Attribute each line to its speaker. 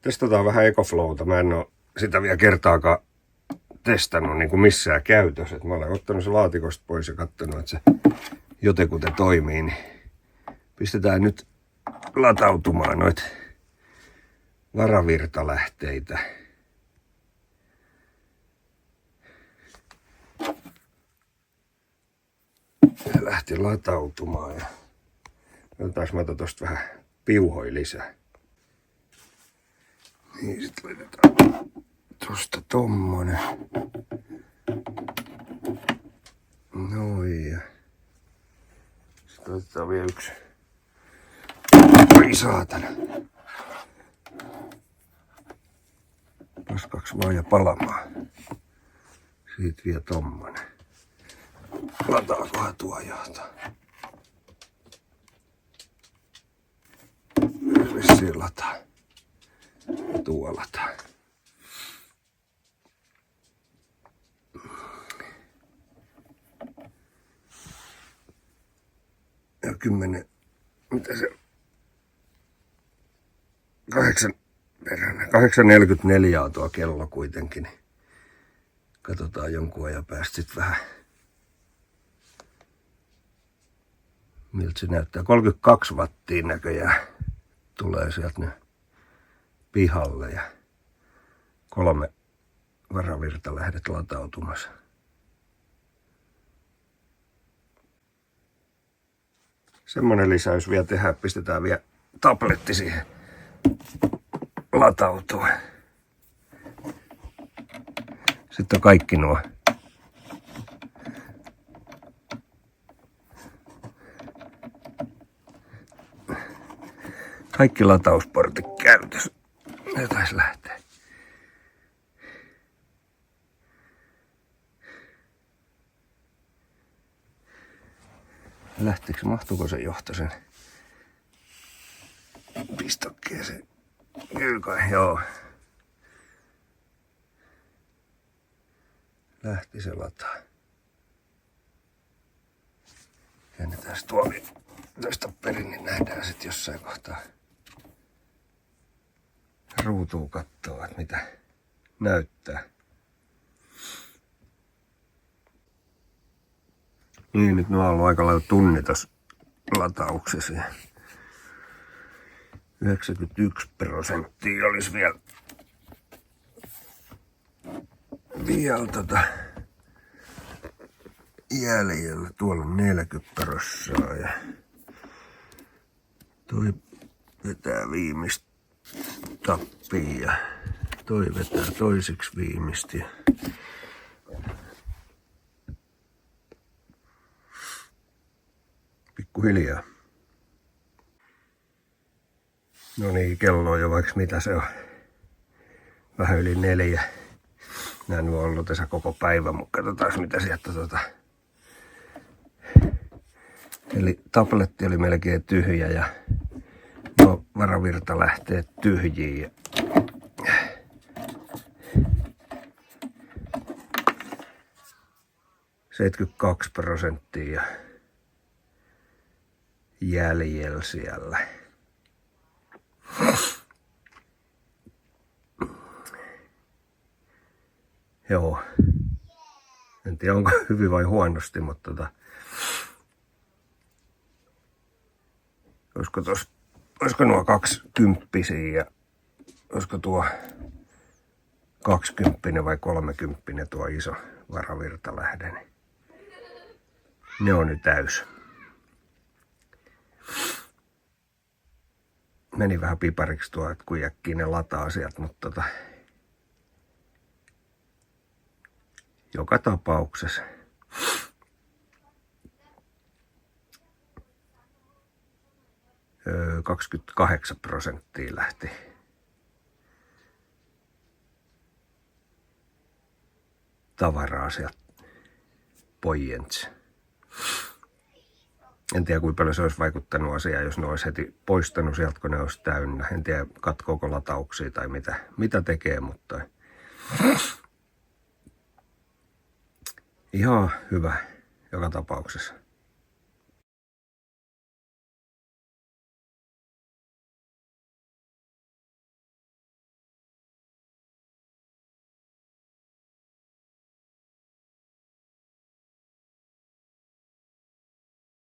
Speaker 1: Testataan vähän EcoFlowta. Mä en oo sitä vielä kertaakaan testannut niin kuin missään käytössä. Et mä olen ottanut se laatikosta pois ja katsonut, että se jotenkuten toimii. Niin pistetään nyt latautumaan noita varavirtalähteitä. Se lähti latautumaan ja otetaan mä tosta vähän piuhoi lisää. Niin sit laitetaan tosta tommonen. Noin ja sit otetaan vielä yksi. Oi saatana. Paskaksi vaan ja palamaan. Siitä vielä tommonen. Lataakohan tuo johtaa? Vissiin lataa. Ja tuo lataa. Ja 10. Mitä se? 8.44 on tuo kello kuitenkin. Katsotaan jonkun ajan päästä sit vähän. Miltä se näyttää? 32 wattia näköjään tulee sieltä nyt pihalle ja 3 varavirtalähdet latautumassa. Semmonen lisäys vielä tehdään, pistetään vielä tabletti siihen latautua. Sitten on kaikki nuo kaikki latausportit käytössä. Ne taisi lähteä. Lähteekö, mahtuuko se johto sen pistokkeeseen? Kyllä kai, joo. Lähti se lataa. Käännetään se tuoli tästä perin, niin nähdään sitten jossain kohtaa. Ruutuu kattoo, että mitä näyttää. Niin, nyt mä oon ollut aika lailla tunni tossa latauksessa. 91% olisi vielä jäljellä. Tuolla on 40% ja toi vetää viimeistä tappia ja toi vetää toiseksi viimeistä. Pikkuhiljaa. No niin, kello on jo vaikka mitä se on. Vähän yli 4. Nää nyt on ollut tässä koko päivän, mutta katsotaan mitä sieltä Eli tabletti oli melkein tyhjä ja nuo varavirtalähteet tyhjiä. 72% ja jäljellä siellä. Joo. En tiedä onko hyvin vai huonosti, mutta olisiko nuo 20 ja olisiko tuo 20 vai 30 tuo iso varavirtalähde. Niin ne on nyt täys. Meni vähän pipariksi tuo, että kun äkkiä ne lataa sieltä, mutta joka tapauksessa. Öö, 28% lähti. Tavaraa sieltä pojentsi. En tiedä kuinka paljon se olisi vaikuttanut asiaan, jos ne olisi heti poistanut sieltä, kun ne olisi täynnä. En tiedä katkoako latauksia tai mitä tekee, mutta ihan hyvä joka tapauksessa.